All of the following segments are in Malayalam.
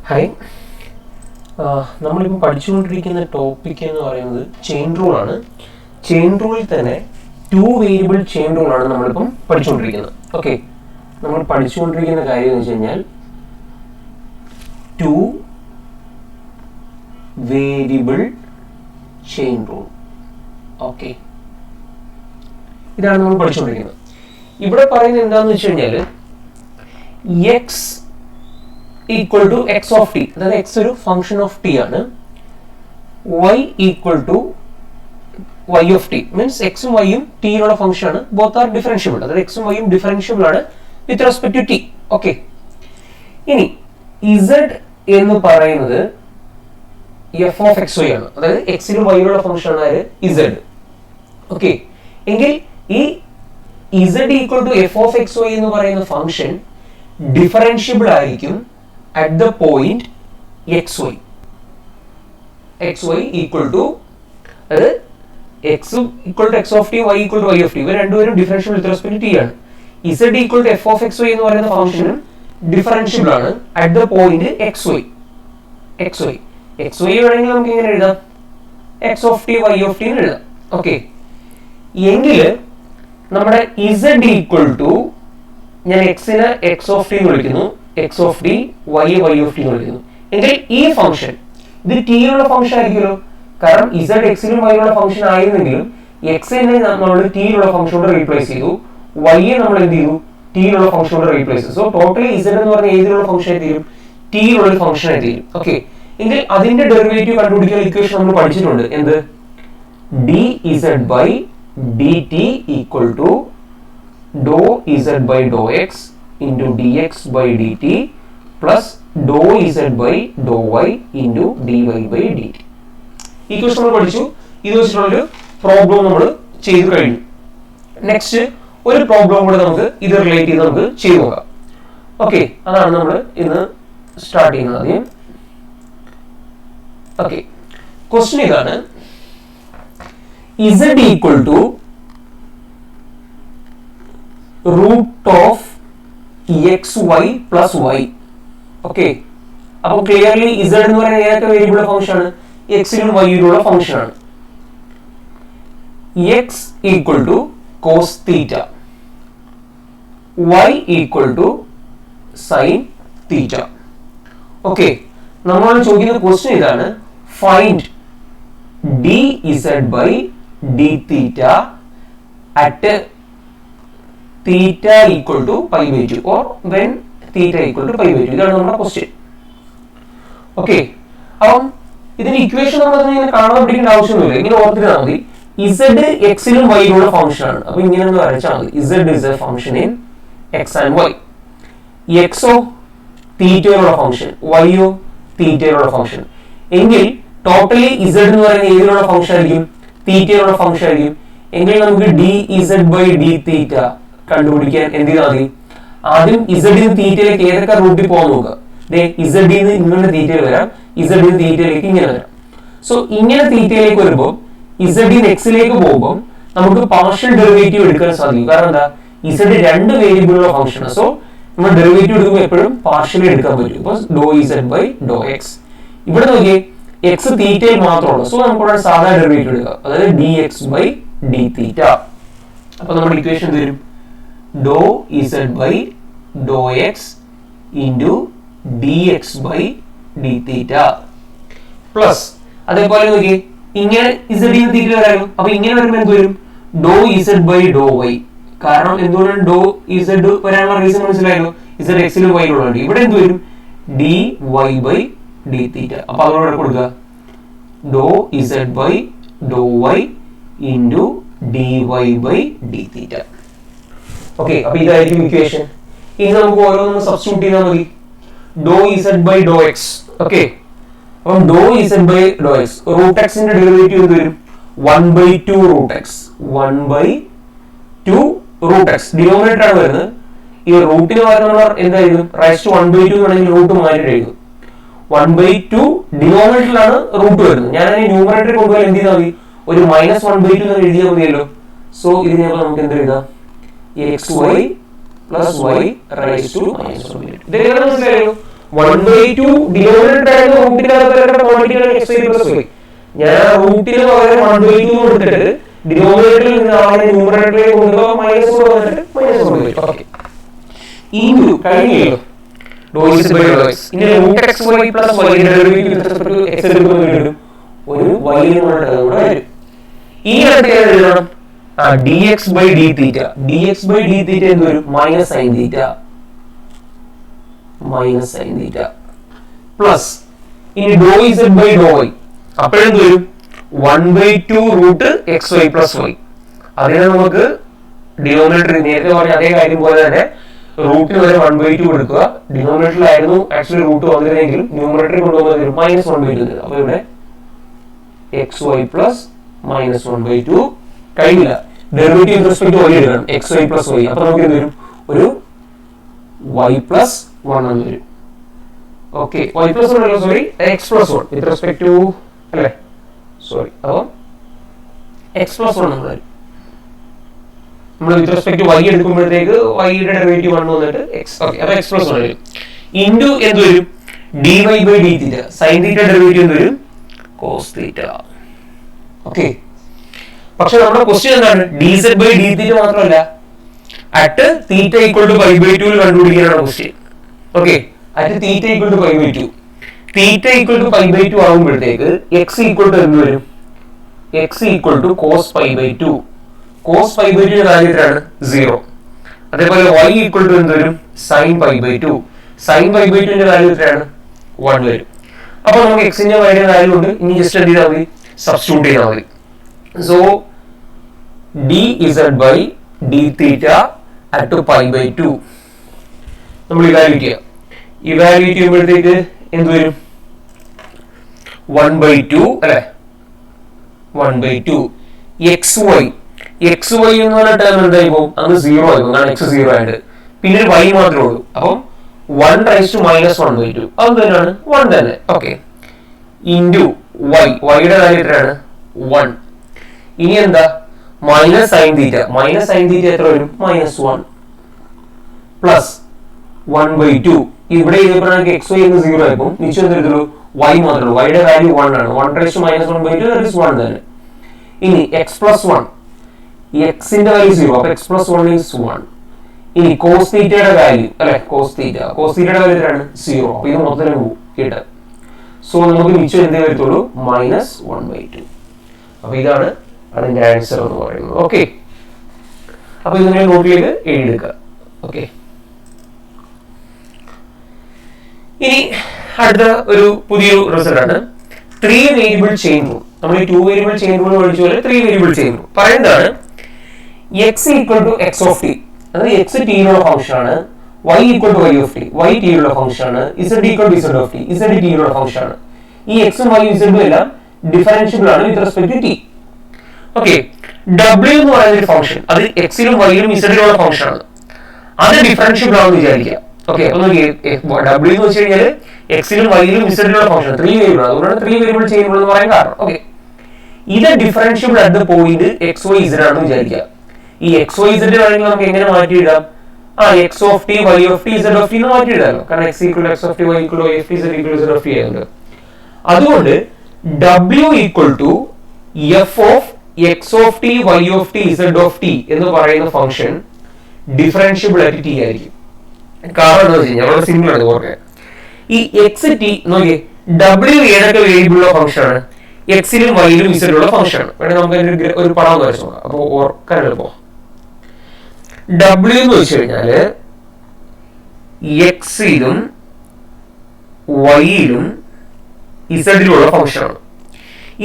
ഹായ്, നമ്മളിപ്പോൾ പഠിച്ചുകൊണ്ടിരിക്കുന്ന ടോപ്പിക് എന്ന് പറയുന്നത് ചെയിൻ റൂൾ ആണ്. ചെയിൻ റൂളിൽ തന്നെ 2 വേരിയബിൾ ചെയിൻ റൂളാണ് നമ്മളിപ്പം പഠിച്ചുകൊണ്ടിരിക്കുന്നത്. ഓക്കെ, നമ്മൾ പഠിച്ചുകൊണ്ടിരിക്കുന്ന കാര്യം എന്ന് വെച്ച് കഴിഞ്ഞാൽ 2 വേരിയബിൾ ചെയിൻ റൂൾ. ഓക്കെ, ഇതാണ് നമ്മൾ പഠിച്ചുകൊണ്ടിരിക്കുന്നത്. ഇവിടെ പറയുന്നത് എന്താണെന്ന് വെച്ച് കഴിഞ്ഞാൽ x equal to x of t, അതായത് എക്സ് ഒരു ഫംഗ്ഷൻ ഓഫ് ടി ആണ്. Y equal to y of t means എക്സും വൈയും ടിയിലുള്ള ഫംഗ്ഷൻ ആണ്. ബോത്ത് ആർ ഡിഫറൻഷ്യബിൾ, അതായത് എക്സും വൈയും ഡിഫറൻഷ്യബിൾ ആണ് with respect to t. Okay, ഇനി ഇസഡ് എന്ന് പറയുന്നത് എഫ് ഓഫ് എക്സ് വൈ ആണ്, അതായത് എക്സിലും വൈയിലുള്ള ഫംഗ്ഷൻ ആണ് ഇസഡ്. ഓക്കെ, എങ്കിൽ ഈ z equal to f of x y എന്ന് പറയുന്ന ഫംഗ്ഷൻ ഡിഫറൻഷ്യബിൾ ആയിരിക്കും at the point xy. xy equal to x equal to x of t, y equal to y of t. ഇവ രണ്ടുപേരും differentiable with respect to t ആണ്. z equal to f of xy എന്ന് പറയുന്ന ഫംഗ്ഷനും ഡിഫറൻഷ്യബിൾ ആണ് at the point xy. xy വേണമെങ്കിൽ നമുക്ക് ഇങ്ങനെ എഴുതാം, x of t y of t എന്ന് എഴുതാം. ഓക്കെ, എങ്കിൽ നമ്മുടെ z equal to, ഞാൻ എക്സിനെ x of t എന്ന് വിളിക്കുന്നു, x of t, y of t എന്ന് വിളിക്കുന്നു. എങ്കിൽ ഈ ഫംഗ്ഷൻ ഇത് ടിയിലുള്ള ഫംഗ്ഷൻ ആയിരിക്കുമല്ലോ, കാരണം z എക്സിലും വൈയിലുള്ള ഫംഗ്ഷൻ ആയിരുന്നെങ്കിലും എക്സിനെ നമ്മൾ ടിയിലുള്ള ഫംഗ്ഷൻ കൊണ്ട് റീപ്ലേസ് ചെയ്തു, y നമ്മൾ എന്ത് ചെയ്തു, ടിയിലുള്ള ഫംഗ്ഷൻ കൊണ്ട് റീപ്ലേസ് ചെയ്തു. സോ ടോട്ടലി z എന്ന് പറഞ്ഞ ഏതിലുള്ള ഫംഗ്ഷൻ ആയി തീരും, ടിയിലുള്ള ഒരു ഫംഗ്ഷൻ ആയി തീരും. ഓക്കെ, എങ്കിൽ അതിന്റെ ഡെറിവേറ്റീവ് കണ്ടുപിടിക്കുന്ന ഇക്വേഷൻ നമ്മൾ പഠിച്ചിട്ടുണ്ട്. എന്ത്? dz by dt equal to dou z by dou x into dx by dt plus dou z by dou y into dy by dt. ഈ ക്വസ്റ്റ്യൻ നമ്മൾ പഠിച്ചു. ഇത് വെച്ചിട്ടുള്ളൊരു പ്രോബ്ലം നമ്മൾ ചെയ്തു കഴിഞ്ഞു. നെക്സ്റ്റ് ഒരു പ്രോബ്ലം കൂടെ നമുക്ക് ഇത് റിലേറ്റ് ചെയ്ത് നമുക്ക് ചെയ്തു നോക്കാം. ഓക്കെ, അതാണ് നമ്മൾ ഇന്ന് സ്റ്റാർട്ട് ചെയ്യുന്നത് ആദ്യം. ഓക്കെ, ക്വസ്റ്റ്യൻ ഇതാണ്, z equal to root of xy plus y. ഓക്കെ, അപ്പൊ ക്ലിയർലി z എന്ന് പറയുന്നത് ഏതൊക്കെ വേരിയബിൾ ഫംഗ്ഷൻ ആണ്? എക്സിലും വൈയിലുള്ള ഫംഗ്ഷൻ ആണ്. x equal to cos theta, y equal to sine theta. Okay, നമ്മൾ ചോദിക്കുന്ന ക്വസ്റ്റ്യൻ ഇതാണ്, find dz by d theta at theta equal to pi by 2 or when theta equal to pi by 2. ഇതാണ് നമ്മുടെ ക്വസ്റ്റ്യൻ. ഓക്കെ, അപ്പം ഇതിന്റെ ഇക്വേഷൻ നമ്മൾ ഇങ്ങനെ കാണാൻ പഠിക്കേണ്ട ആവശ്യമൊന്നുമില്ല, ഇങ്ങനെ ഓർത്തിരുന്നാൽ മതി. z എക്സിലും വൈയിലുള്ള ഫംഗ്ഷൻ ആണ്, അപ്പൊ ഇങ്ങനെ ഒന്ന് വരച്ചാൽ മതി. z is a function in x and y. x of തീറ്റയിലുള്ള ഫംഗ്ഷൻ, y ഓ തീറ്റയിലുള്ള ഫംഗ്ഷൻ. എങ്കിൽ ടോട്ടലി z എന്ന് പറയുന്ന ഏതിലുള്ള ഫംഗ്ഷൻ ആയിരിക്കും? തീറ്റയിലുള്ള ഫംഗ്ഷൻ ആയിരിക്കും. എങ്കിൽ നമുക്ക് dz by d തീറ്റ കണ്ടുപിടിക്കാൻ എന്ത് ചെയ്താൽ മതി? ആദ്യം z ന് തീറ്റയിലേക്ക് ഏതൊക്കെ റൂട്ടിൽ പോകാൻ നോക്കുക. z ന് ഇങ്ങനെ തീറ്റയിൽ വരാം, z ന് തീറ്റയിലേക്ക് ഇങ്ങനെ വരാം. സോ ഇങ്ങനെ തീറ്റയിലേക്ക് വരുമ്പോൾ z ന് എക്സിലേക്ക് പോകുമ്പോൾ നമുക്ക് പാർഷ്യൽ ഡെറിവേറ്റീവ് എടുക്കാൻ സാധിക്കും. കാരണം എന്താ? z രണ്ട് വേരിയബിളുള്ള ഫംഗ്ഷൻ ആണ്. സോ നമ്മൾ ഡെറിവേറ്റീവ് എടുക്കുമ്പോൾ എപ്പോഴും പാർഷ്യലി എടുക്കാൻ പറ്റും. ഇപ്പോൾ ഡോ z by ഡോ x. ഇവിടെ നോക്കിയേ, x തീറ്റയിൽ മാത്രമുള്ളൂ. സോ നമുക്ക് സാധാരണ ഡെറിവേറ്റീവ് എടുക്കാം, അതായത് dx by d തീറ്റ. അപ്പൊ നമ്മുടെ ഇക്വേഷൻ വരും ഡോ z by ഡോ x into dx by d theta plus, അതേപോലെ നോക്കി ഇങ്ങനെ z ന് തീറ്റ വരാമല്ലോ. അപ്പൊ ഇങ്ങനെ വരുമ്പോൾ എന്ത് വരും? ഡോ z by ഡോ y. കാരണം എന്തുകൊണ്ടാണ് ഡോ z വരാനുള്ള റീസൺ മനസ്സിലായല്ലോ, z എക്സിലും വൈയിലും ഉണ്ട്. ഇവിടെ എന്ത് വരും? dy by d തീറ്റ. അപ്പൊ അതോടെ കൊടുക്കുക ഡോ z by ഡോ y into dy by d theta. Okay, അപ്പൊ ഇതായിരിക്കും ഇക്വേഷൻ. ഇനി നമുക്ക് ഓരോന്നും സബ്സ്റ്റിറ്റ്യൂട്ട് ചെയ്താൽ മതി. ഡോ z by ഡോ x. ഓക്കെ, അപ്പം ഡോ z by ഡോ x, റൂട്ട് x ന്റെ ഡെറിവേറ്റീവ് എന്ത് വരും? 1/2 root x. 1/2 root x denominator ആണ് വരുന്നത്. ഈ റൂട്ടിന് പകരം നമ്മൾ എന്തായിരിക്കും? റൈസ് ടു 1/2 ആണെങ്കിൽ റൂട്ട് മാറ്റി എഴുതും. 1/2 ഡിനോമിനേറ്ററിലാണ് റൂട്ട് വരുന്നത്. ഞാൻ അതിനെ ന്യൂമറേറ്റർ കൊണ്ടുപോയാൽ എന്ത് ചെയ്താൽ മതി? ഒരു -1/2 എന്ന് എഴുതിയാൽ മതിയല്ലോ. സോ ഇതിനെ നമുക്ക് എന്ത് എഴുതാം? xy plus y raised to -1/2. ഇതെങ്ങനെ മനസ്സിലായല്ലോ? 1/2 ഡിനോമിനേറ്റർ ആയിരുന്നു റൂട്ടിനകത്ത് ക്വാണ്ടിറ്റിയാണ് എക്സ് വൈ പ്ലസ് വൈ. ഞാൻ റൂട്ടിന് പകരം 1/2 കൊടുത്തിട്ട് ഡിനോമിനേറ്ററിൽ നിന്ന് ആളെ ന്യൂമറേറ്ററിലേക്ക് കൊണ്ടുപോകാൻ മൈനസ് വന്നിട്ട് മൈനസ് കൊണ്ടുപോയി. ഓക്കെ, ഇൻറ്റു കഴിഞ്ഞല്ലോ ഡോ ഇസ് ബൈ ഡോ എക്സ്. ഇനി root x y plus y derivative with respect to x എടുക്കുമ്പോൾ വീണ്ടും ഒരു y എന്നുള്ള ടേം കൂടെ വരും. ഈ അടുത്ത് എഴുതണം dx by d theta. dx by d theta എന്ത് വരും? Minus sine theta, minus sine theta plus ഇനി ഡോ ഇസഡ് ബൈ ഡോ വൈ. അപ്പോഴെന്ത് വരും? 1/2 root x y plus y. അതിനെ നമുക്ക് ഡിനോമിനേറ്റർ നേരത്തെ പറഞ്ഞ അതേ കാര്യം പോലെ തന്നെ റൂട്ടിന് വരെ 1/2 കൊടുക്കുക. ഡിനോമിനേറ്ററിലായിരുന്നു ആക്ച്വലി റൂട്ട് വന്നിരുന്നെങ്കിലും ന്യൂമറേറ്ററിൽ കൊണ്ടുവന്നത് മൈനസ് 1/2. അപ്പൊ ഇവിടെ എക്സ് വൈ പ്ലസ് മൈനസ് 1/2 കഴിഞ്ഞില്ല. Derivative with respect to y എടുക്കണം, എക്സ് വൈ പ്ലസ് വൈ. അപ്പൊ നമുക്ക് എന്ത് വരും? ഒരു y പ്ലസ് 1 എന്ന് വരും. ഓക്കെ, y പ്ലസ് 1 അല്ല, sorry, x plus 1 with respect to അല്ലേ, സോറി, അപ്പം എക്സ് പ്ലസ് 1 എന്ന് വരും. നമ്മൾ വിത്ത് റെസ്പെക്ട് ടു y എടുക്കുമ്പോഴത്തേക്ക് y-യുടെ ഡെറിവേറ്റീവ് 1 വന്നിട്ട് എക്സ്. ഓക്കെ, അപ്പൊ എക്സ് പ്ലസ് 1 വരും. ഇൻറ്റു എന്ത് വരും? dy by d theta. Sine theta derivative എന്ത് വരും? Cos theta. ഓക്കെ, പക്ഷെ നമ്മുടെ ക്വസ്റ്റ്യൻ എന്താണ്? dz ബൈ d തീറ്റ മാത്രമല്ല, at theta equal to pi by 2 കണ്ടുപിടിക്കാനാണ് question. Okay, at theta equal to pi by 2. Theta equal to pi by 2 ആകുമ്പോഴത്തേക്ക് എക്സ് ഈക്വൽ ടു എന്ത് വരും? X equal to cos pi by 2. Cos pi by 2 കാര്യത്തിലാണ് 0. അതേപോലെ y ഈക്വൽ ടു എന്ത് വരും? Sine pi by 2. Sine pi by 2 കാര്യത്തിലാണ് 1 വരും. അപ്പൊ നമുക്ക് എക്സിന്റെ വൈയുടെ വാല്യൂ ഉണ്ട്. ഇനി ജസ്റ്റ് എന്ത് ചെയ്താൽ മതി? സബ്സ്റ്റിറ്റ്യൂട്ട് ചെയ്താൽ മതി. So dz by d theta at pi by 2 നമ്മൾ ഇവാലുവേറ്റ് ചെയ്യാം. ഇവാലുവേറ്റ് ചെയ്യുമ്പോഴത്തേക്ക് എന്ത് വരും? 1/2 അല്ലെ, 1/2 xy. xy എന്ന് പറഞ്ഞ ടേം എന്തായി പോകും? അന്ന് 0 ആയി പോകും, കാരണം x 0 ആയിട്ട്. പിന്നെ ഒരു y മാത്രമേ ഉള്ളൂ. അപ്പം 1 റൈസ് ടു മൈനസ് 1/2 അത് തന്നെയാണ് 1 തന്നെ. Okay, into y. യുടെ വാല്യൂ എത്രയാണ്? 1. ഇനി എന്താ? Minus sine theta. Minus sine തീറ്റ എത്ര വരും? -1 പ്ലസ് 1/2. ഇവിടെ ചെയ്തപ്പോഴാണെങ്കിൽ എക്സ് വൈ എന്ന് 0 ആയിപ്പോൾ മിച്ചം എന്തെടുത്തുള്ളൂ? y മാത്രമേ ഉള്ളൂ. യുടെ വാല്യൂ 1 ആണ്. 1 raise to minus 1/2 that is 1 തന്നെ. ഇനി എക്സ് പ്ലസ് 1. എക്സിന്റെ വാല്യൂ 0, അപ്പൊ എക്സ് പ്ലസ് 1 ഈസ് 1. ഇനി കോസ് തീറ്റയുടെ വാല്യൂ അല്ലെ, കോസ് തീറ്റയുടെ വാല്യൂ എത്രയാണ്? 0. അപ്പൊ ഇത് മൊത്തം പോകും കേട്ടോ. സോ നമുക്ക് മിച്ചം എന്തേ വരത്തുള്ളൂ? -1/2. അപ്പൊ ഇതാണ് അതിന്റെ ആൻസർ എന്ന് പറയുന്നത്. ഓക്കെ, അപ്പൊ ഇത് നിങ്ങൾ നോട്ടിലേക്ക് എഴുതിയെടുക്കുക. ഓക്കെ, ഇനി അടുത്ത ഒരു പുതിയൊരു റിസൾട്ട് ആണ് 3 വേരിയബിൾ ചെയിൻ റൂൾ. നമ്മൾ ഈ 2 വേരിയബിൾ ചെയിൻ റൂൾ പഠിച്ച പോലെ 3 വേരിയബിൾ ചെയിൻ റൂൾ പറയുന്നതാണ് x equal to x of t. അതായത് എക്സ് ടിയിലുള്ള ഫംഗ്ഷൻ ആണ്, y equal to y of t, y ടിയിലുള്ള ഫംഗ്ഷൻ ആണ്, z equal to z of t, z ടിയിലുള്ള ഫംഗ്ഷൻ ആണ്. ഈ എക്സും വൈയും ഇസഡും എല്ലാം ഡിഫറൻഷ്യബിൾ ആണ് with respect to t. Okay, w എന്ന് പറയുന്ന ഒരു ഫംഗ്ഷൻ അത് എക്സിലും വൈയിലും ഇസഡിലുള്ള ഫംഗ്ഷൻ ആണ്. അത് ഡിഫറൻഷ്യബിൾ ആണെന്ന് വിചാരിക്കുക. ഓക്കെ, അപ്പൊ w എന്ന് വെച്ച് കഴിഞ്ഞാൽ എക്സിലും വൈയിലും ഇസഡിലുള്ള ഫംഗ്ഷൻ 3 വേരിയബിൾ, അതുകൊണ്ടാണ് 3 വേരിയബിൾ ചെയ്യുമ്പോൾ എന്ന് പറയാൻ കാരണം. ഓക്കെ, ഇത് differentiable at the point x y z ആണെന്ന് വിചാരിക്കുക. ഈ എക്സ് വൈ ഇസഡ് വേണമെങ്കിൽ നമുക്ക് എങ്ങനെ മാറ്റിയിടാം? X of t, y of t, z of t എന്ന് മാറ്റിയിടാമല്ലോ. കാരണം x equal x of t, y equal y of t, z equal z of t ആയതുകൊണ്ട്. അതുകൊണ്ട് w equal to f of x of t, y of t, z of t എന്ന് പറയുന്ന ഫംഗ്ഷൻ ഡിഫറൻഷ്യബിൾ ആയിട്ട് ടി ആയിരിക്കും. കാരണം എന്താ വെച്ച് കഴിഞ്ഞാൽ വളരെ സിമ്പിൾ ആണ് ഓർക്കാൻ. ഈ എക്സ് ടി നോക്കിയേ, w ഏതൊക്കെ വേരിയബിളുള്ള ഫംഗ്ഷൻ ആണ്? എക്സിലും വൈയിലും ഇസഡിലുള്ള ഫംഗ്ഷൻ ആണ്. വേണമെങ്കിൽ നമുക്ക് ഒരു പടം വരച്ചു നോക്കാം, അപ്പൊ ഓർക്കാൻ എളുപ്പം. w എന്ന് വെച്ച് കഴിഞ്ഞാല് എക്സിലും വൈയിലും ഇസഡിലുള്ള ഫംഗ്ഷൻ ആണ്.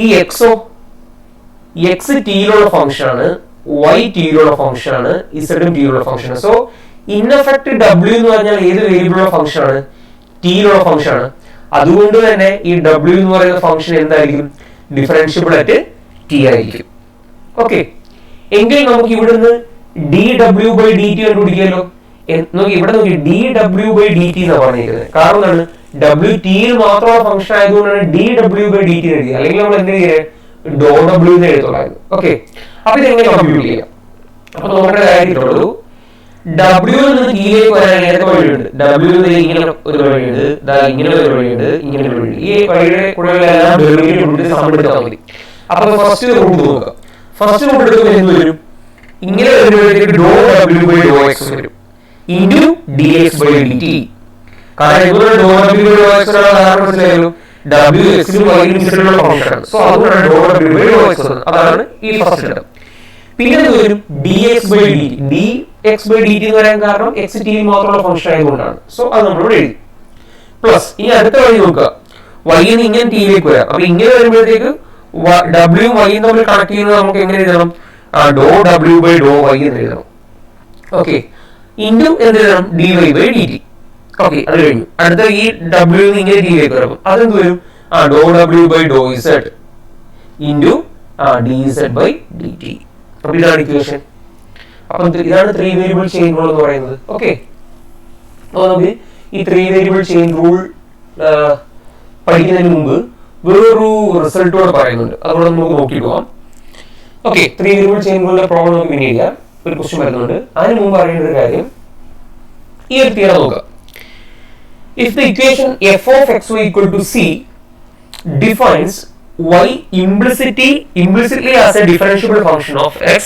ഈ എക്സ് ടിയിലുള്ള ഫംഗ്ഷൻ ആണ്, വൈ ടിയിലുള്ള ഫംഗ്ഷൻ ആണ്, ഇസഡും ടിയിലുള്ള ഫംഗ്ഷൻ ആണ്. സോ ഇൻ എഫക്ട് w എന്ന് പറഞ്ഞാൽ ഏത് വേരിയബിളുള്ള ഫംഗ്ഷൻ ആണ്? ടിയിലുള്ള ഫംഗ്ഷൻ ആണ്. അതുകൊണ്ട് തന്നെ ഈ w എന്ന് പറയുന്ന ഫംഗ്ഷൻ എന്തായിരിക്കും? ഡിഫറൻഷ്യബിൾ ആയിട്ട് ടി ആയിരിക്കും. ഓക്കെ, എങ്കിൽ നമുക്ക് ഇവിടുന്ന് dw ബൈ dt കണ്ടുപിടിക്കാമല്ലോ. ഇവിടെ നോക്കി dw ബൈ dt എന്നാണ് പറഞ്ഞിരിക്കുന്നത്. കാരണം എന്താണ്? w ടിയിൽ മാത്രമുള്ള ഫംഗ്ഷൻ ആയതുകൊണ്ടാണ് dw ബൈ dt എഴുതിയത്. അല്ലെങ്കിൽ നമ്മൾ എന്ത് ചെയ്യേ? ഡോ w എന്ന് എഴുതുള്ളായിരുന്നു. ഓക്കെ, അപ്പൊ ഇത് എങ്ങനെ കമ്പ്യൂട്ട് ചെയ്യാം? അപ്പൊ നോക്കേണ്ട കാര്യമുള്ളൂ ഡബ്ല്യു നിന്ന് ടിയിലേക്ക് വരാൻ ഏതൊക്കെ വഴിയുണ്ട്? ഡബ്ല്യു ഇങ്ങനെ ഒരു വഴിയുണ്ട്, ഇങ്ങനെ ഒരു വഴിയുണ്ട്, ഇങ്ങനെ ഒരു വഴി. ഈ വഴിയുടെ കൂടെയെല്ലാം ഡെറിവേറ്റീവ് സമപ്പെടുത്താൽ മതി. അപ്പൊ ഫസ്റ്റ് റൂട്ട് നോക്കുക. ഫസ്റ്റ് റൂട്ട് എടുക്കുമ്പോൾ എന്ത് വരും? ഇങ്ങനെ വരുമ്പോഴത്തേക്ക് ഡോ ഡബ്ല്യു ബൈ ഡോ എക്സ് വരും into d x by d t. കാരണം എന്തുകൊണ്ട് ഡോ ഡബ്ല്യു ബൈ ഡോ എക്സ് കാരണം മനസ്സിലായാലും ഡബ്ല്യു എക്സിനും വൈനും ഇസഡിലുള്ള ഫംഗ്ഷനാണ്. സോ അതുകൊണ്ടാണ് ഡോ ഡബ്ല്യു ബൈ ഡോ എക്സ്. അതാണ് ഈ ഫസ്റ്റ് ഘട്ടം. പിന്നെ എന്ത് വരും? D x by d t. D x by d t എന്ന് പറയാൻ കാരണം എക്സ് ടിയിൽ മാത്രമുള്ള ഫംഗ്ഷൻ ആയതുകൊണ്ടാണ്. സോ അത് നമ്മളോട് എഴുതി. പ്ലസ് ഇനി അടുത്ത വഴി നോക്കുക. വൈന്ന് ഇങ്ങനെ ടിയിലേക്ക് വരാം. അപ്പൊ ഇങ്ങനെ വരുമ്പോഴത്തേക്ക് ഡബ്ല്യു വൈയും തമ്മിൽ കണക്ട് ചെയ്യുന്നത് നമുക്ക് എങ്ങനെ എഴുതണം? ഡോ ഡബ്ല്യു ബൈ ഡോ വൈ എന്ന് എഴുതണം. ഓക്കെ, ഇൻറ്റു എന്ത് എഴുതണം? D y by d t. Okay, അത് കഴിഞ്ഞു. അടുത്ത ഈ ഡബ്ല്യു ഇങ്ങനെ ടിയിലേക്ക് വരാം. അതെന്ത് വരും? ഡോ ഡബ്ല്യു by doe z into d z by d t. അപ്പൊ ഇതാണ് ഇക്വേഷൻ. അപ്പൊ ഇതാണ് 3 വേരിയബിൾ ചെയിൻ റൂൾ എന്ന് പറയുന്നത്. ഓക്കെ, അപ്പൊ നമുക്ക് ഈ 3 വേരിയബിൾ ചെയിൻ റൂൾ പഠിക്കുന്നതിന് മുമ്പ് വേറൊരു റിസൾട്ടോട് പറയുന്നുണ്ട്. അതുകൊണ്ട് നമുക്ക് നോക്കിയിട്ട് പോവാം. ഓക്കെ, 3 വേരിയബിൾ ചെയിൻ റൂളിന്റെ പ്രോബ്ലം നമുക്ക് പിന്നെ ചെയ്യാം. ഒരു ക്വസ്റ്റ്യൻ വരുന്നുണ്ട്. അതിന് മുമ്പ് അറിയേണ്ട ഒരു കാര്യം, ഈ ഒരു തിയറം നോക്കാം. If the equation f of xy equal to c defines y implicitly as a differentiable function of x,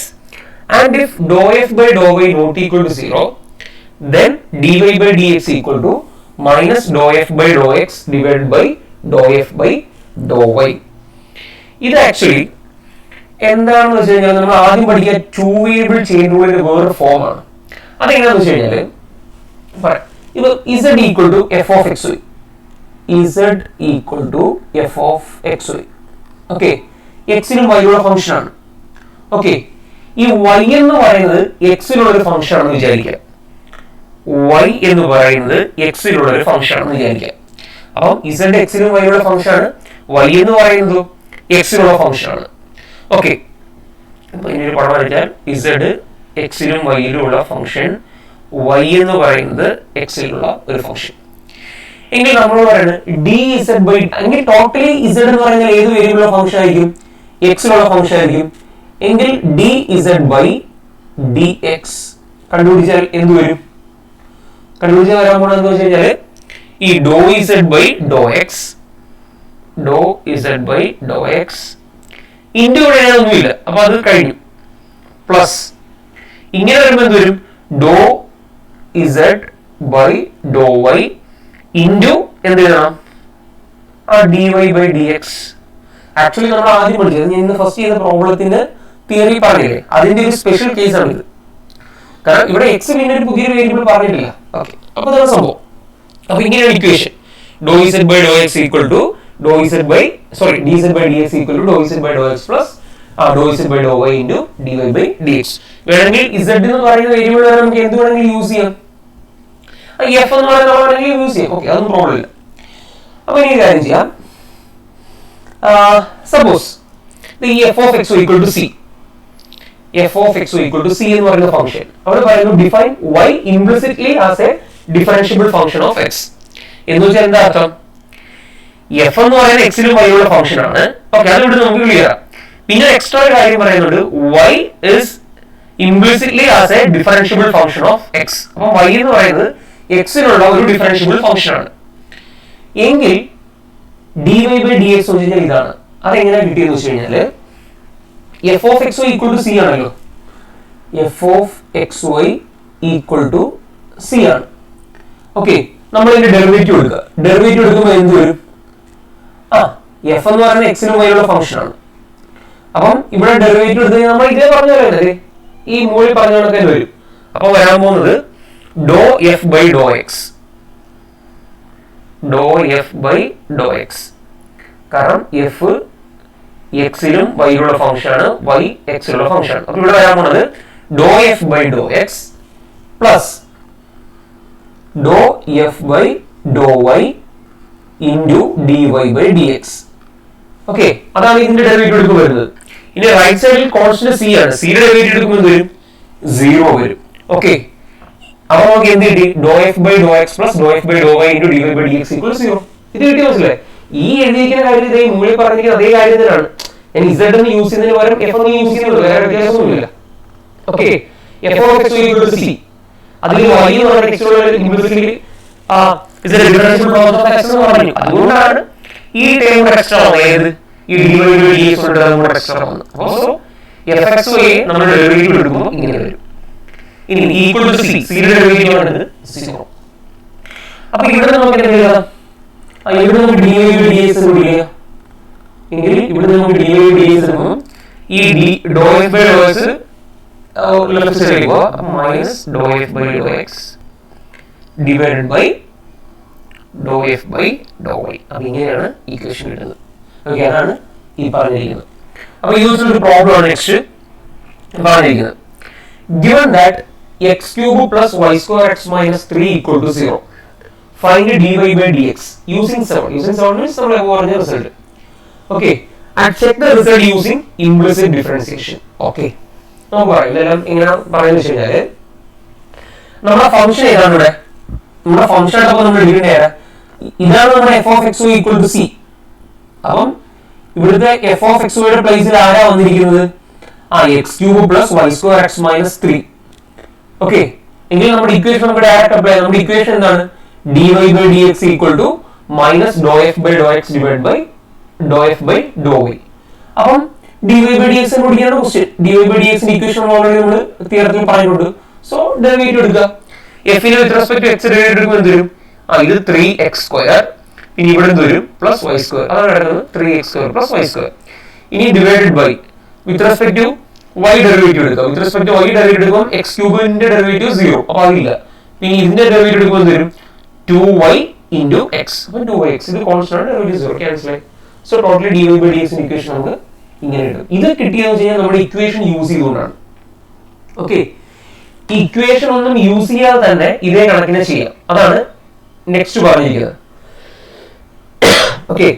and if dou f by dou y not equal to 0, then dy by dx equal to minus dou f by dou x divided by dou f by dou y. ഇത് ആക്ച്വലി എന്താണെന്ന് വെച്ച് കഴിഞ്ഞാൽ നമ്മൾ ആദ്യം പഠിക്കുക 2 വേരിയബിൾ ചെയിൻ റൂളിന്റെ വേറൊരു ഫോമാണ്. അതെങ്ങനെയാണെന്ന് വെച്ച് കഴിഞ്ഞാൽ പറയാം. ഇത് z equal to f of xy, z equal to f of xy. Okay, എക്സിനും വൈയുള്ള ഫംഗ്ഷൻ ആണ്. ഓക്കെ, ഈ y എന്ന് പറയുന്നത് എക്സിലുള്ള ഒരു ഫംഗ്ഷൻ ആണെന്ന് വിചാരിക്കുക. y എന്ന് പറയുന്നത് എക്സിലുള്ള ഒരു ഫംഗ്ഷൻ ആണെന്ന് വിചാരിക്കുക. അപ്പം z എക്സിനും വൈയുള്ള ഫംഗ്ഷൻ ആണ്, y എന്ന് പറയുന്നത് എക്സിലുള്ള ഫംഗ്ഷൻ ആണ്. ഓക്കെ, അപ്പൊ ഇനി ഒരു പടം വരച്ചാൽ z എക്സിലും വൈയിലും ഉള്ള ഫംഗ്ഷൻ, y എന്ന് പറയുന്നത് എക്സിലുള്ള ഒരു ഫംഗ്ഷൻ എങ്കിൽ നമ്മൾ പറയുന്നത് ഡി ഇസഡ് ബൈ, എങ്കിൽ ടോട്ടലി ഇസഡ് എന്ന് പറയുന്നത് ഏത് വേരിയബിളുള്ള ഫംഗ്ഷൻ ആയിരിക്കും? എക്സിലുള്ള ഫംഗ്ഷൻ ആയിരിക്കും. എങ്കിൽ d z by d x കണ്ടുപിടിച്ചാൽ എന്ത് വരും? കണ്ടുപിടിച്ചാൽ വരാൻ പോണെന്ന് എന്താ വെച്ച് കഴിഞ്ഞാൽ ഈ doe z by Dr x, doe z by Dr x into ഇവിടെ ഒന്നുമില്ല, അപ്പൊ അത് കഴിഞ്ഞു. പ്ലസ് ഇങ്ങനെ വരുമ്പോൾ എന്ത് വരും? Doe z by Dr y into എന്ത് എഴുതണം? D y by d x. Actually നമ്മൾ ആദ്യം പഠിച്ചത്, ഞാൻ ഇന്ന് ഫസ്റ്റ് ചെയ്ത പ്രോബ്ലത്തിന്റെ തിയറി പറഞ്ഞില്ലേ, അതിന്റെ ഒരു സ്പെഷ്യൽ കേസ് ആണ് ഇത്. കാരണം ഇവിടെ എക്സ് പിന്നെ ഒരു പുതിയൊരു വേരിയബിൾ പറഞ്ഞിട്ടില്ല. ഓക്കെ, അപ്പൊ അതാണ് സംഭവം. അപ്പൊ ഇങ്ങനെയാണ് ഇക്വേഷൻ. ഡോ z by Dr x equal to ഡോ z by d z by d x equal to ഡോ z by Dr x plus ഡോ z by Dr y into d y by d x. വേണമെങ്കിൽ ഇസഡ് എന്ന് പറയുന്ന വേരിയബിൾ വരെ നമുക്ക് എന്ത് വേണമെങ്കിലും യൂസ് ചെയ്യാം. എഫ് എന്ന് പറയുന്നത് യൂസ് ചെയ്യാം. ഓക്കെ, അതൊന്നും പ്രോബ്ലം ഇല്ല. അപ്പൊ ഇനി കാര്യം ചെയ്യാം. സപ്പോസ് ഈ f of x equal to c, f of x equal to c എന്ന് പറയുന്ന ഫംഗ്ഷൻ അവിടെ പറയുന്നു define y implicitly as a differentiable function of x. എന്ന് വെച്ചാൽ എന്താ അർത്ഥം? എഫ് എന്ന് പറയുന്നത് എക്സിലും വൈയുള്ള ഫംഗ്ഷൻ ആണ്. ഓക്കെ, അതിവിടെ നമുക്ക് ക്ലിയർ ആണ്. പിന്നെ എക്സ്ട്രാ ഒരു കാര്യം പറയുന്നുണ്ട്, y is implicitly as a differentiable function of x. അപ്പൊ വൈ എന്ന് പറയുന്നത് എക്സിനുള്ള ഒരു ഡിഫറൻഷ്യബിൾ ഫംഗ്ഷൻ ആണ്. എങ്കിൽ d y by d x എന്ന് വെച്ചാൽ ഇതാണ്. അതെങ്ങനെയാണ് കിട്ടിയെന്ന് വെച്ച് കഴിഞ്ഞാൽ f of x y equal to c ആണല്ലോ. F of x y equal to c ആണ്. ഓക്കെ, നമ്മൾ ഇതിന്റെ ഡെറിവേറ്റീവ് എടുക്കുക. ഡെറിവേറ്റീവ് എടുക്കുമ്പോൾ എന്ത് വരും? എഫ് എന്ന് പറയുന്നത് എക്സിനും വൈയുള്ള ഫംഗ്ഷൻ ആണ്. അപ്പം ഇവിടെ ഡെറിവേറ്റീവ് എടുത്ത് നമ്മൾ ഇതേ പറഞ്ഞ പോലെ ഈ മുകളിൽ പറഞ്ഞ കണക്കെ വരും. അപ്പൊ വരാൻ പോകുന്നത് doe f by Dr x, doe f by Dr x. കാരണം എഫ് എക്സിലും വൈയിലുള്ള ഫംഗ്ഷൻ ആണ്, വൈ എക്സിലുള്ള ഫംഗ്ഷൻ ആണ്. അപ്പൊ ഇവിടെ വരാൻ പോകുന്നത് doe f by Dr x plus doe f by Dr y into d y by d x. Okay, അതാണ് ഇതിന്റെ ഡെറിവേറ്റീവ് എടുക്കുമ്പോൾ വരുന്നത്. ഇനി റൈറ്റ് സൈഡിൽ കോൺസ്റ്റന്റ് സി ആണ്. സിയുടെ ഡെറിവേറ്റീവ് എടുക്കുമ്പോൾ വരും 0 വരും. ഓക്കെ, അപ്പൊ നമുക്ക് എന്ത് കിട്ടി? Doe f by Dr x plus doe f by Dr y into d y by d x equal 0. ഇത് കിട്ടിയ മനസ്സിലായി? ഈ എഴുതിയിരിക്കുന്ന കാര്യം ഇതേ മുകളിൽ പറഞ്ഞിരിക്കുന്ന അതേ കാര്യം തന്നെയാണ്. ഞാൻ ഇസഡ് എന്ന് യൂസ് ചെയ്യുന്നതിന് പകരം എഫ് എന്ന് യൂസ് ചെയ്യുന്നുള്ളൂ, വേറെ വ്യത്യാസമൊന്നുമില്ല. Okay, f of x equal to c. അതിൽ y എന്ന് പറയുന്ന x ഉള്ള implicitly is a differential product of x എന്ന് പറഞ്ഞു. അതുകൊണ്ടാണ് ഈ ടേം കൂടെ എക്സ്ട്രാ വന്നത്, ഈ dy by dx കൊണ്ട് കൂടെ എക്സ്ട്രാ വന്നു. സോ fxy നമ്മൾ ഡെറിവേറ്റീവ് എടുക്കുമ്പോൾ ഇങ്ങനെ വരും. ഇനി ഈക്വൽ ടു c, c യുടെ ഡെറിവേറ്റീവ് ആണ് 0. അപ്പോൾ ഇവിടെ നമുക്ക് എന്ത് എഴുതാം? ഇവിടെ നമുക്ക് dy by dx എന്ന് വിളിക്കാം. എങ്കിൽ ഇവിടെ നമുക്ക് dy by dx എടുക്കുമ്പോൾ ഈ dou f by dou x left സൈഡിൽ പോവാ, minus dou f by dou x divided by dou f by dou y. അപ്പോൾ ഇങ്ങനെയാണ് ഈക്വേഷൻ കിട്ടുന്നത്. ഓക്കെ, അതാണ് ഈ പറഞ്ഞിരിക്കുന്നത്. അപ്പോൾ ഈ ഒരു പ്രോബ്ലം ആണ് നെക്സ്റ്റ് പറഞ്ഞിരിക്കുന്നത്. Given that x cube plus y square x minus 3 equal to 0, find dy by dx using 7. Using 7 means നമ്മൾ പറഞ്ഞ result. Okay, and check the result using implicit differentiation. Okay, നമുക്ക് പറയാം ഇതെല്ലാം ഇങ്ങനെ പറയുന്നത് വെച്ച് കഴിഞ്ഞാൽ നമ്മുടെ ഫംഗ്ഷൻ ഏതാണ് ഇവിടെ? നമ്മുടെ ഫംഗ്ഷൻ ആയിട്ടപ്പോൾ നമ്മൾ എടുക്കേണ്ട ഇതാണ് നമ്മുടെ f of x y equal to c. അപ്പം ഇവിടുത്തെ f of x y യുടെ പ്ലേസിൽ ആരാ വന്നിരിക്കുന്നത്? x cube plus y square x minus 3. Okay, എങ്കിൽ നമ്മുടെ ഇക്വേഷൻ നമുക്ക് ഡയറക്റ്റ് അപ്ലൈ ചെയ്യാം. നമ്മുടെ ഇക്വേഷൻ എന്താണ്? dy by dx equal to minus dou f by dou x divided by dou f by dou y. അപ്പം dy by dx എന്ന് പഠിക്കാനാണ് ക്വസ്റ്റ്യൻ. dy by dx ന്റെ ഇക്വേഷൻ ഓൾറെഡി നമ്മൾ തിയറത്തിൽ പറഞ്ഞിട്ടുണ്ട്. സോ ഡെറിവേറ്റീവ് എടുക്കുക. f നെ with respect to x derivative എടുക്കുമ്പോൾ എന്ത് വരും? ഇത് 3x², ഇനി ഇവിടെ എന്ത് വരും? Plus y². അതാണ് കിടക്കുന്നത് 3x² പ്ലസ് y². ഇനി divided by with respect to y derivative എടുക്കുക. With respect to y derivative എടുക്കുമ്പോൾ x³ ന്റെ ഡെറിവേറ്റീവ് 0, അപ്പോൾ അതില്ല. ഇനി ഇതിന്റെ ഡെറിവേറ്റീവ് എടുക്കുമ്പോൾ എന്ത് വരും? 2y into x. അപ്പോൾ 2x ഇത് കോൺസ്റ്റന്റ്, ഡെറിവേറ്റീവ് 0, ക്യാൻസൽ ആയി. So totally dy by dx ന്റെ ഇക്വേഷൻ നമുക്ക് ഇങ്ങനെ കിട്ടും. ഇത് കിട്ടിയെന്ന് വെച്ച് കഴിഞ്ഞാൽ നമ്മുടെ ഇക്വേഷൻ യൂസ് ചെയ്തുകൊണ്ടാണ്. ഓക്കെ, ഇക്വേഷൻ ഒന്നും യൂസ് ചെയ്യാതെ തന്നെ ഇതേ കണക്കിനെ ചെയ്യാം. അതാണ് നെക്സ്റ്റ് പറഞ്ഞിരിക്കുന്നത്. ഓക്കെ,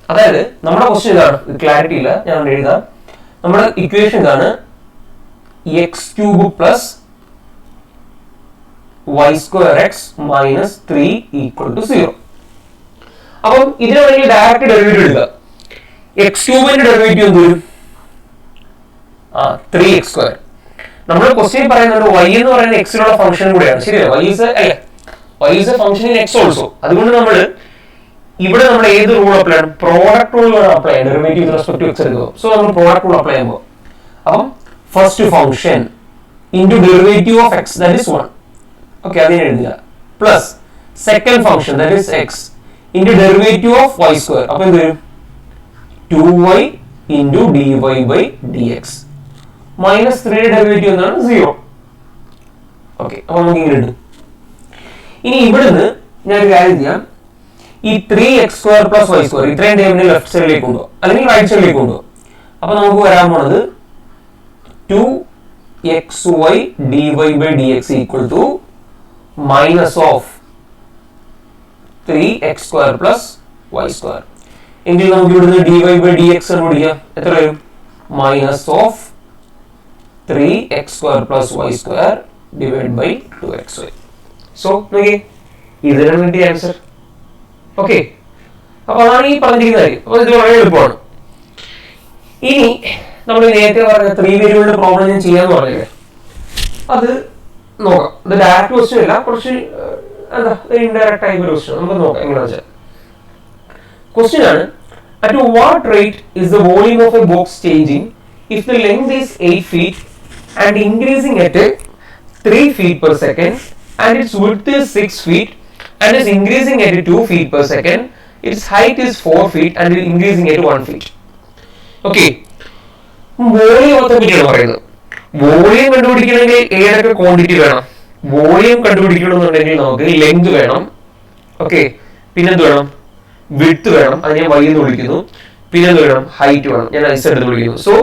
അതായത് നമ്മുടെ ക്വസ്റ്റ്യൻ ഇതാണ്, ക്ലാരിറ്റി ഇല്ല, ഞാൻ എഴുതാം. നമ്മുടെ ഇക്വേഷൻ ഇതാണ്, x³ plus y² x minus 3 equal to 0. അപ്പം ഇതിനെ വേണമെങ്കിൽ ഡയറക്റ്റ് ഡെറിവേറ്റീവ് എടുക്കുക. x³ ന്റെ ഡെറിവേറ്റീവ് എന്ത് വരും? 3x². നമ്മൾ ക്വസ്റ്റ്യൻ പറയുന്നത് y എന്ന് പറയുന്ന x നുള്ള ഫംഗ്ഷൻ കൂടെയാണ്, ശരിയല്ലേ? y is a function in x also. അതുകൊണ്ട് നമ്മൾ ഇവിടെ നമ്മൾ ഏത് റൂൾ അപ്ലൈ ചെയ്യണം? പ്രോഡക്റ്റ് റൂൾ അപ്ലൈ ചെയ്യണം. Derivative with respect to x എടുക്കുക. സോ നമ്മൾ പ്രോഡക്റ്റ് റൂൾ അപ്ലൈ ചെയ്യുമ്പോൾ അപ്പം first function into derivative of x, that is 1. Okay, അതിനെ എഴുതുക. Plus second function that is x into derivative of y². അപ്പോൾ എന്ത് വരും? 2y into dy by dx minus 3 derivative എന്താണ്? 0. ഓക്കെ, അപ്പോൾ നമുക്ക് ഇങ്ങനെ ഇടും. ഇനി ഇവിടുന്ന് ഞാനൊരു കാര്യം ചെയ്യാം. ഈ 3x² പ്ലസ് y² ഇത്രയും ടേമിനെ ലെഫ്റ്റ് സൈഡിലേക്ക് കൊണ്ടുപോകും, അല്ലെങ്കിൽ റൈറ്റ് സൈഡിലേക്ക് കൊണ്ടുപോകും. അപ്പൊ നമുക്ക് വരാൻ പോണത് 2xy dy by dx equal to minus of 3x² plus y². എങ്കിൽ നമുക്ക് ഇവിടുന്ന് dy by dx എന്ന് വിളിക്കാം. എത്ര വരും? Minus of 3x² plus y² divide by 2xy. So നോക്കിയേ, ഇതിനാണ് വേണ്ടിയ ആൻസർ. ഓക്കെ, അപ്പൊ അതാണ് ഈ പറഞ്ഞിരിക്കുന്ന കാര്യം. അപ്പൊ ഇത് വളരെ എളുപ്പമാണ്. ഇനി നമ്മൾ നേരത്തെ പറഞ്ഞ 3 വേരിയബിളിന്റെ പ്രോബ്ലം ഞാൻ ചെയ്യാന്ന് പറഞ്ഞില്ലേ, അത് നോക്കാം. ഇത് ഡയറക്റ്റ് ക്വസ്റ്റ്യൻ അല്ല, കുറച്ച് എന്താ ഇൻഡയറക്റ്റ് ആയ ഒരു ക്വസ്റ്റ്യൻ. നമുക്ക് നോക്കാം എങ്ങനെയാ വെച്ചാൽ. ക്വസ്റ്റ്യൻ ആണ്, at what rate is the volume of a box changing if the length is 8 feet and increasing at 3 feet per second and its width is 6 feet and is increasing at 2 feet per second, its height is 4 feet and is increasing at 1 feet. Okay, volume പറ്റിയാണ് പറയുന്നത്. വോളിയം കണ്ടുപിടിക്കണമെങ്കിൽ ഏതൊക്കെ ക്വാണ്ടിറ്റി വേണം? വോളിയം കണ്ടുപിടിക്കണമെന്നുണ്ടെങ്കിൽ നമുക്ക് ലെങ്ത് വേണം. ഓക്കെ, പിന്നെന്ത് വേണം? വിഡ്ത്ത് വേണം, അത് ഞാൻ y എന്ന് വിളിക്കുന്നു. പിന്നെന്ത് വേണം? ഹൈറ്റ് വേണം, ഞാൻ s എന്ന് വിളിക്കുന്നു. സോ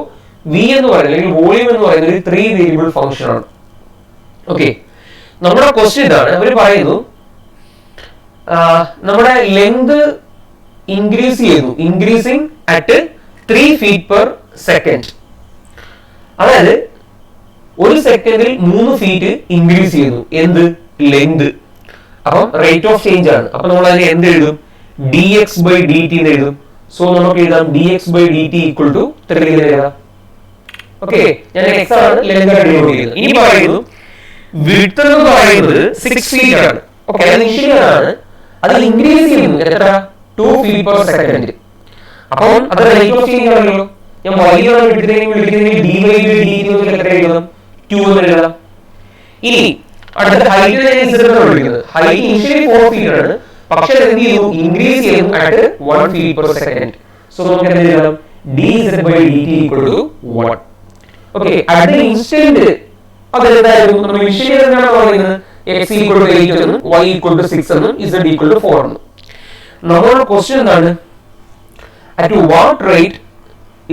v എന്ന് പറയുന്നത്, അല്ലെങ്കിൽ വോളിയം എന്ന് പറയുന്നത് ഒരു 3 വേരിയബിൾ ഫംഗ്ഷൻ ആണ്. ഓക്കെ, നമ്മുടെ ക്വസ്റ്റ്യൻ ഇതാണ്. അവർ പറയുന്നു നമ്മുടെ ലെങ്ത് ഇൻക്രീസ് ചെയ്യുന്നു, increasing at 3 feet per second. അതായത് ഒരു സെക്കൻഡിൽ 3 ഫീറ്റ് ഇൻക്രീസ് ചെയ്യുന്നു. എന്ത്? ലെങ്ത്. അപ്പം റേറ്റ് ഓഫ് ചേഞ്ച് ആണ്. അപ്പൊ നമ്മൾ അതിന് എന്ത് എഴുതും? dx by dt എന്ന് എഴുതും. സോ നമുക്ക് എഴുതാം dx by dt equal to എഴുതാം. ഓക്കെ, ഞാൻ x ആണ് ലെങ്ത് കണ്ടുപിടിക്കുന്നത്. ഇനി പറയുന്നു വിഡ്ത്ത് എന്ന് പറയുന്നത് 6 feet ആണ്. ഓക്കെ, അത് ഇനിഷ്യലാണ്. അത് ഇൻക്രീസ് ചെയ്യുന്നു എത്ര? 2 feet per second. അപ്പോൾ അത് റേറ്റ് ഓഫ് ചേഞ്ച് ആണല്ലോ. ഞാൻ വലിയാണ് വിളിക്കുന്നതെങ്കിൽ dy/dt എത്ര എഴുതാം? 2 എന്ന് എഴുതാം. ഇനി അടുത്ത ഹൈറ്റ് വിളിക്കുന്നത്. ഹൈറ്റ് ഇനിഷ്യലി 4 feet ആണ്, പക്ഷെ എന്ത് ചെയ്യുന്നു? ഇൻക്രീസ് ചെയ്യുന്നു at 1 feet per second. So നമുക്ക് എന്ത് എഴുതാം? dz/dt = 1. ഓക്കെ, അടുത്ത ഇൻസ്റ്റന്റ് അതെന്തായിരുന്നു? നമ്മൾ ഇനിഷ്യലി എന്താണ് പറയുന്നത്? x = 8 എന്നും y = 6 എന്നും z = 4 എന്നും. നമ്മുടെ ക്വസ്റ്റ്യൻ എന്താണ്? At what rate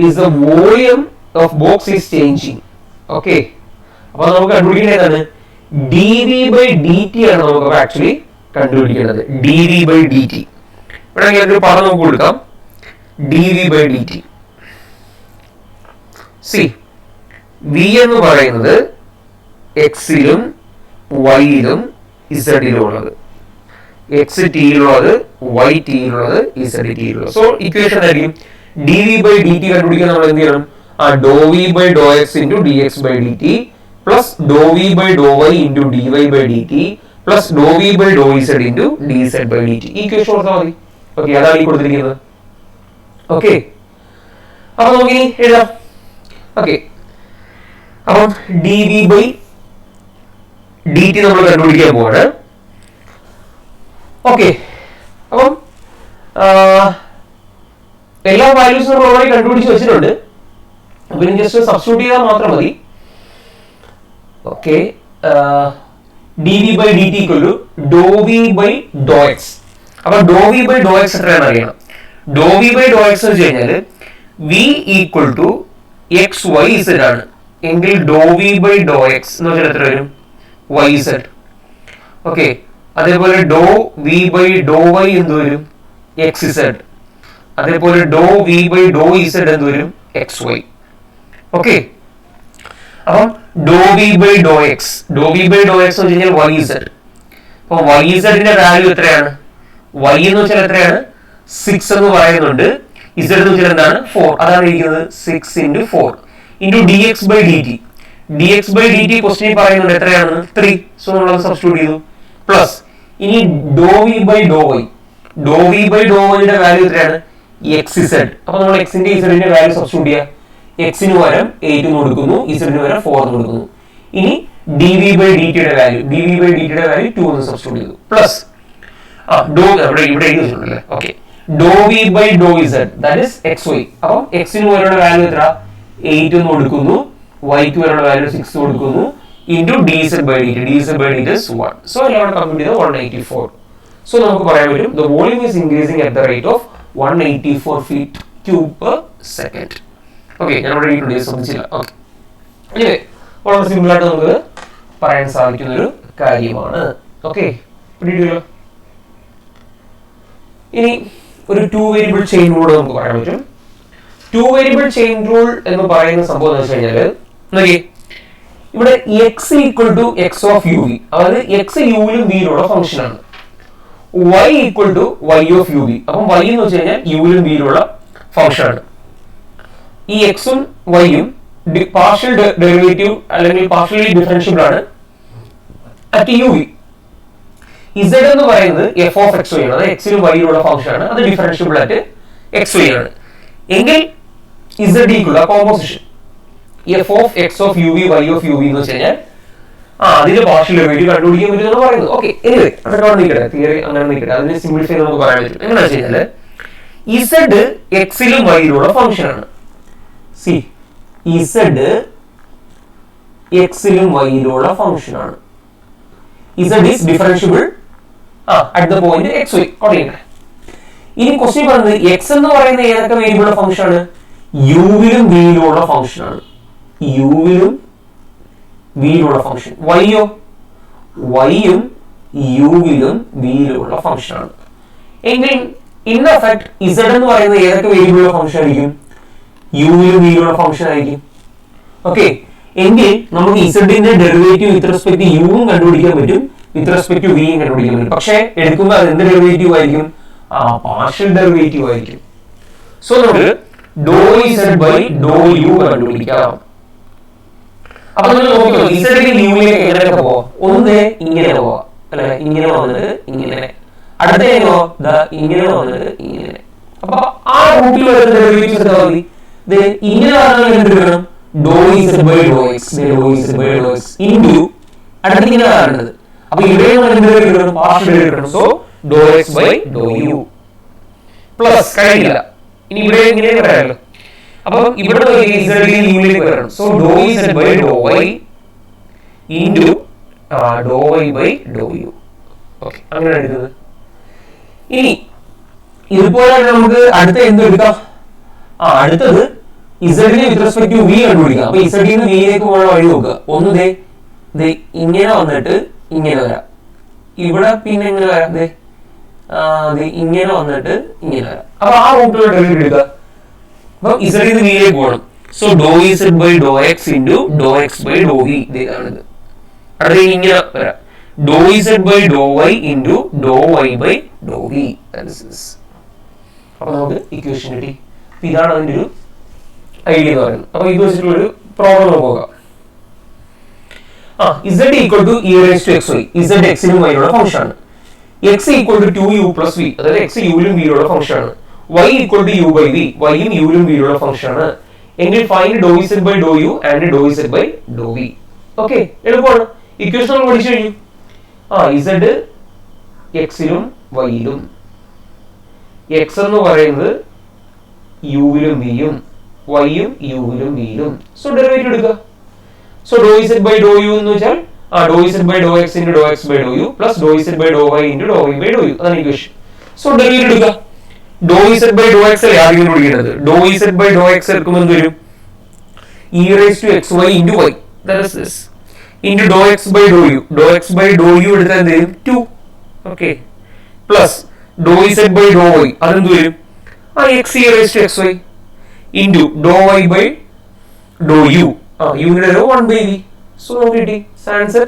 is the volume of box is changing? Okay, അപ്പോൾ നമുക്ക് കണ്ടുപിടിക്കേണ്ടതാണ് dv/dt ആണ്. നമുക്ക് ആക്ച്വലി കണ്ടുപിടിക്കേണ്ടത് dv/dt. ഇവിടെ ഒരു പദം നമുക്ക് കൊടുക്കാം, dv/dt. സി v എന്ന് പറയുന്നത് x-ലും y-ലും z-ലും ഉള്ളത്, x t-യിലുള്ളത്, y t-യിലുള്ളത്, z t-യിലുള്ളത്. സോ ഇക്വേഷൻ ആയിരിക്കും dv/dt കണ്ടുപിടിക്കാൻ നമ്മൾ എന്ത് ചെയ്യണം? ∂v/∂x × dx/dt plus ∂v/∂y × dy/dt plus ∂v/∂z × dz/dt. ഈ ഇക്വേഷൻ കൊടുത്താൽ മതി. ഓക്കെ, അതാണ് ഈ കൊടുത്തിരിക്കുന്നത്. ഓക്കെ, അപ്പൊ നമുക്ക് ഇനി എഴുതാം. ഓക്കെ, അപ്പം dv/dt നമ്മൾ കണ്ടുപിടിക്കാൻ പോവാണ്. ഓക്കെ, അപ്പം എല്ലാ വാല്യൂസും നമ്മൾ ഓൾറെഡി കണ്ടുപിടിച്ച് വെച്ചിട്ടുണ്ട്. അപ്പൊ ഇനി ജസ്റ്റ് സബ്സ്റ്റിറ്റ്യൂട്ട് ചെയ്താൽ മാത്രം മതി. Okay, dv/dt = ∂v/∂x. അപ്പൊ ∂v/∂x എത്രയാണെന്ന് അറിയണം. ∂v/∂x എന്ന് വെച്ച് കഴിഞ്ഞാൽ v = xyz ആണ്. എങ്കിൽ ∂v/∂x എന്ന് വെച്ചാൽ എത്ര വരും? yz. ഓക്കെ, അതേപോലെ ∂v/∂y എന്ത് വരും? xz. അതേപോലെ ∂v/∂z എന്ത് വരും? xy. ഓക്കെ, അപ്പം ∂v/∂x എന്ന് വെച്ച് കഴിഞ്ഞാൽ yz. അപ്പൊ yz ന്റെ വാല്യൂ എത്രയാണ്? y എന്ന് വെച്ചാൽ എത്രയാണ്? 6 എന്ന് പറയുന്നുണ്ട്. z എന്ന് വെച്ചാൽ എന്താണ്? 4. അതാണ് ഇരിക്കുന്നത് 6 × 4 × dx/dt. dx/dt ക്വസ്റ്റ്യൻ പറയുന്നുണ്ട് എത്രയാണ്? 3. സോ നമ്മൾ അത് സബ്സ്റ്റിറ്റ്യൂട്ട് ചെയ്തു. പ്ലസ് ഇനി ∂v/∂y ന്റെ വാല്യൂ എത്രയാണ്? xz. അപ്പൊ നമ്മൾ x ന്റെ z ന്റെ വാല്യൂ സബ്സ്റ്റിറ്റ്യൂട്ട് ചെയ്യാം. x ന് പകരം 8 എന്ന് കൊടുക്കുന്നു, z ന് പകരം 4 എന്ന് കൊടുക്കുന്നു. ഇനി dv/dt യുടെ വാല്യൂ 2 എന്ന് സബ്സ്റ്റിറ്റ്യൂട്ട് ചെയ്തു. പ്ലസ് ഇവിടെ എഴുതി വെച്ചിട്ടുണ്ടല്ലേ. Okay, ∂v/∂z that is xy. അപ്പം x ന് പകരമുള്ള വാല്യൂ എത്ര? 8 എന്ന് കൊടുക്കുന്നു, y ക്ക് പകരമുള്ള വാല്യൂ 6 കൊടുക്കുന്നു, into dz/dt. dz/dt is 1. So എല്ലാം കമ്പ്യൂട്ട് ചെയ്ത് 184. സോ നമുക്ക് പറയാൻ പറ്റും the volume is increasing at the rate of 184 feet cube per second. Okay, ഞാൻ ഇവിടെ എഴുതിയിട്ടുണ്ട്, ശ്രദ്ധിച്ചില്ല. ഓക്കെ, ഇനി വളരെ സിമ്പിൾ ആയിട്ട് നമുക്ക് പറയാൻ സാധിക്കുന്ന ഒരു കാര്യമാണ്. ഓക്കെ, പിടിയിട്ടില്ല. ഇനി ഒരു 2 വേരിയബിൾ ചെയിൻ റൂൾ നമുക്ക് പറയാൻ പറ്റും. 2 വേരിയബിൾ ചെയിൻ റൂൾ എന്ന് പറയുന്ന സംഭവം എന്ന് വെച്ച് കഴിഞ്ഞാൽ നോക്കിയേ, ഇവിടെ x = x of uv, അതായത് x u-ലും v-ലുള്ള ഫംഗ്ഷൻ ആണ്. y = y of uv, അപ്പം y എന്ന് വെച്ച് കഴിഞ്ഞാൽ u-ലും v-ലുള്ള ഫംഗ്ഷൻ ആണ്. ഈ x ഉം y ഉം പാർഷ്യൽ ഡെറിവേറ്റീവ് അല്ലെങ്കിൽ പാർഷ്യലി ഡിഫറൻഷ്യബിൾ ആണ് അറ്റ് uv. z എന്ന് പറയുന്നത് f of xy ആണ്, അത് x ലും y ലുള്ള ഫംഗ്ഷൻ ആണ്, അത് ഡിഫറൻഷ്യബിൾ അറ്റ് xy ആണ്. എങ്കിൽ z ക്കുള്ള composition f of x of uv y of uv എന്ന് വെച്ച് കഴിഞ്ഞാൽ അതിന്റെ പാർഷ്യൽ ഡെറിവേറ്റീവ് കണ്ടുപിടിക്കാൻ പറ്റുമെന്ന് പറയുന്നത്. ഓക്കെ, എനിവേ അതൊക്കെ അവിടെ നിൽക്കട്ടെ, തിയറി അങ്ങനെ നിൽക്കട്ടെ, അതിനെ സിംപ്ലിഫൈ നമുക്ക് പറയാൻ പറ്റും. എങ്ങനെയാണെന്ന് വെച്ച് കഴിഞ്ഞാൽ z x ലും y ലുള്ള ഫംഗ്ഷൻ ആണ്. സി z x ലും y ലുള്ള ഫംഗ്ഷൻ ആണ്. z is differentiable at the point xy. ഇനി ക്വസ്റ്റ്യൻ പറയുന്നത് x എന്ന് പറയുന്ന ഏതൊക്കെ വേരിയബിളുടെ ഫംഗ്ഷൻ ആണ്? u-ലും v-ലുള്ള ഫംഗ്ഷൻ ആണ്. u-ലും v-ലുള്ള ഫംഗ്ഷൻ. y-യോ? y-യും u-ലും v-ലുള്ള ഫംഗ്ഷൻ ആണ്. എങ്കിൽ ഇൻ എഫക്ട് z എന്ന് പറയുന്ന ഏതൊക്കെ വേരിയബിളുടെ ഫംഗ്ഷൻ ആയിരിക്കും? u-ലും v-ലുള്ള ഫംഗ്ഷൻ ആയിരിക്കും. ഓക്കെ, എങ്കിൽ നമുക്ക് z ന്റെ ഡെറിവേറ്റീവ് വിത്ത് റെസ്പെക്ട് ടു u-ഉം കണ്ടുപിടിക്കാൻ പറ്റും, വിത്ത് റെസ്പെക്ട് ടു v-യും കണ്ടുപിടിക്കാൻ പറ്റും. പക്ഷേ എടുക്കുമ്പോൾ അത് എന്ത് ഡെറിവേറ്റീവ് ആയിരിക്കും? പാർഷ്യൽ ഡെറിവേറ്റീവ് ആയിരിക്കും. സോ നമുക്ക് ∂z/∂u കണ്ടുപിടിക്കാം. അപ്പൊ നിങ്ങൾ നോക്കിയോ ഇസഡിന് യുവിലേക്ക് എങ്ങനെയൊക്കെ പോവാം. ഒന്ന് ഇങ്ങനെ പോവാം അല്ലെ, ഇങ്ങനെ വന്നിട്ട് ഇങ്ങനെ, അടുത്ത ഇങ്ങനെ വന്നിട്ട് ഇങ്ങനെ. അപ്പൊ ആ റൂട്ടിൽ വരുന്ന ഡെറിവേറ്റീവ്സ് എടുത്താൽ മതി. ഇങ്ങനെ എന്തെടുക്കണം, doe z by Dr x, doe z by Dr x into അടുത്ത് ഇങ്ങനെ വരേണ്ടത്. അപ്പൊ ഇവിടെ നമ്മൾ പാർഷ്യൽ എടുക്കണം. So doe x by doe u plus കഴിയില്ല. ഇനി ഇവിടെ ഇങ്ങനെ വരാമല്ലോ. അപ്പൊ ഇവിടെ യുയിലേക്ക് വരണം. So doe z by Dr y into doe y by doe u. Okay, അങ്ങനെ എടുക്കുന്നത്. ഇനി ഇതുപോലെ നമുക്ക് അടുത്ത എന്തെടുക്കാം, അടുത്തത് ഇസഡിനെ വിത്ത് റെസ്പെക്ട് ടു വി കണ്ടുപിടിക്കാം. അപ്പൊ ഇസഡിൽ നിന്ന് വിയിലേക്ക് പോകാൻ വഴി നോക്കുക. ഒന്ന് ഇങ്ങനെ വന്നിട്ട് ഇങ്ങനെ വരാം, ഇവിടെ പിന്നെ എങ്ങനെ വരാം, ഇങ്ങനെ വന്നിട്ട് ഇങ്ങനെ വരാം. അപ്പൊ ആ റൂട്ടിലുള്ള ഡെറിവേറ്റീവ് എടുക്കുക. അപ്പൊ ഇസഡിൽ നിന്ന് വിയിലേക്ക് പോകണം. So doe z by Dr x into doe x by doe v. ഇതാണിത്. അടുത്ത ഇങ്ങനെ വരാം, doe z by Dr y into doe y by doe v. അപ്പൊ നമുക്ക് ഇക്വേഷൻ കിട്ടി. ഇതാണ് അതിന്റെ ഒരു ഐഡിയ എന്ന് പറയുന്നത്. അപ്പൊ ഇത് വെച്ചിട്ടുള്ളൊരു പ്രോബ്ലം നോക്കാം. Z equal to e raise to xy. Z x നും y നുള്ള ഫംഗ്ഷൻ ആണ്. x equal to 2u plus v, അതായത് x u ലും v ലുള്ള ഫംഗ്ഷൻ ആണ്. y equal to u by v, y യും u ലും v ലുള്ള ഫംഗ്ഷൻ ആണ്. എങ്കിൽ ഫൈൻഡ് ഡോ z ബൈ ഡോ u ആൻഡ് ഡോ z ബൈ ഡോ v. ഓക്കെ, എളുപ്പമാണ്. ഇക്വേഷൻ നമ്മൾ പഠിച്ചു കഴിഞ്ഞു. z x ലും y ലും, x എന്ന് പറയുന്നത് u ലും v യും, y യും u ലും v ലും. സോ ഡെറിവേറ്റീവ് എടുക്കുക. സോ ഡോ z ബൈ ഡോ u എന്ന് വെച്ചാൽ ഡോ z by Dr x into Dr x by ഡോ u plus Dr z by Dr y into Dr y by ഡോ u. അതാണ് ഇക്വേഷൻ. സോ ഡെറിവേറ്റീവ് എടുക്കുക. ഡോ z ബൈ ഡോ x അല്ലേ ആദ്യം പഠിക്കേണ്ടത്. ഡോ z ബൈ ഡോ x എടുക്കുമ്പോൾ എന്ത് വരും, e raise to xy into y, that is this, into Dr x by ഡോ u. ഡോ x ബൈ ഡോ u എടുത്താൽ എന്ത് വരും, 2. Okay, plus Dr z by Dr y അതെന്ത് വരും, x e raise to xy into Dr y by ഡോ u. Unit 1 by v. So നമുക്ക് കിട്ടി ആൻസർ.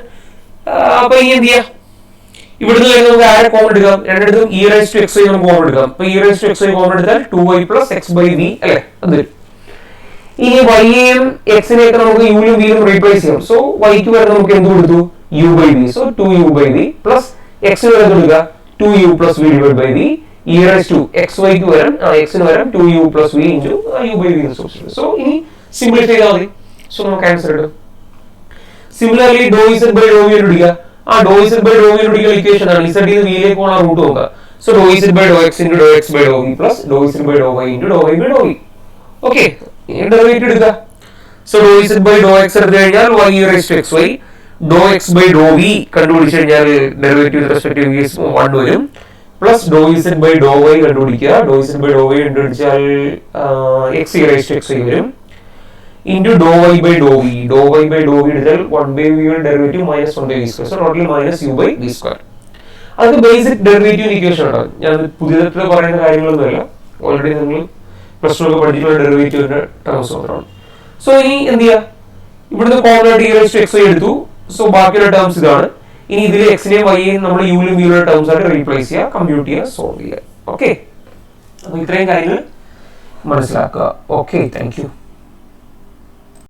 അപ്പൊ ഇനി എന്ത് ചെയ്യാം, ഇവിടുന്ന് നമുക്ക് ആരെ കോമൺ എടുക്കാം, രണ്ടിടത്തും e റൈസ് ടു xy നമുക്ക് കോമൺ എടുക്കാം. അപ്പൊ e raise to xy common എടുത്താൽ 2y plus x by v അല്ലേ, അത് വരും. ഇനി y യെയും x നെയൊക്കെ നമുക്ക് u ലും v ലും റീപ്ലേസ് ചെയ്യാം. സോ y ക്ക് വരെ നമുക്ക് എന്ത് കൊടുത്തു, u by v. So 2u by v plus x ന് വരെ കൊടുക്കുക 2u plus v divide by v. e raise to xy ക്ക് വരാം, x ന് വരാം 2u plus v into u by v. So ഇനി സിംപ്ലിഫൈ ചെയ്താൽ മതി. സോ നമുക്ക് ആൻസർ കിട്ടും. സിമിലർലി ഡോ z ബൈ ഡോ v എടുക്കുക. ഡോ z ബൈ ഡോ v എടുക്കുക ഇക്വേഷൻ ആണ്. z ൽ നിന്ന് v ലേക്ക് പോകുന്ന റൂട്ട് നോക്കുക. So Dr z by Dr x into Dr x by Dr v plus Dr z by Dr y into Dr y by Dr v. Okay, derivative എടുക്കുക. So Dr z by Dr x എടുത്തു കഴിഞ്ഞാൽ y e raise to xy, doe x by Dr v കണ്ടുപിടിച്ചു കഴിഞ്ഞാൽ derivative with respect to v 1 വരും, plus Dr z by Dr y കണ്ടുപിടിക്കുക. Doe z by Dr y കണ്ടുപിടിച്ചാൽ x e raise to xy വരും, into dou y by dou v. Dou y by dou v എടുത്താൽ 1 by v യുടെ derivative minus 1 by v square. So total minus u by v square. അത് ബേസിക് ഡെറിവേറ്റീവ് ഇക്വേഷൻ ആണ്. ഞാൻ പുതിയതായിട്ട് പറയുന്ന കാര്യങ്ങളൊന്നുമല്ല, ഓൾറെഡി നിങ്ങൾ പ്ലസ് 2 ഒക്കെ പഠിച്ചിട്ടുള്ള ഡെറിവേറ്റീവിന്റെ ടേംസ് മാത്രമാണ്. സോ ഇനി എന്ത് ചെയ്യുക, ഇവിടുന്ന് കോമൺ ആയിട്ട് e റൈസ് ടു xy എടുത്തു. സോ ബാക്കിയുള്ള ടേംസ് ഇതാണ്. ഇനി ഇതിൽ x നെയും y യെയും നമ്മൾ u ലും v യുടെ ടേംസ് ആയിട്ട് റീപ്ലേസ് ചെയ്യുക, കമ്പ്യൂട്ട് ചെയ്യുക, സോൾവ് ചെയ്യുക. ഓക്കെ, അപ്പോൾ ഇത്രയും കാര്യങ്ങൾ മനസ്സിലാക്കുക. Okay, thank you.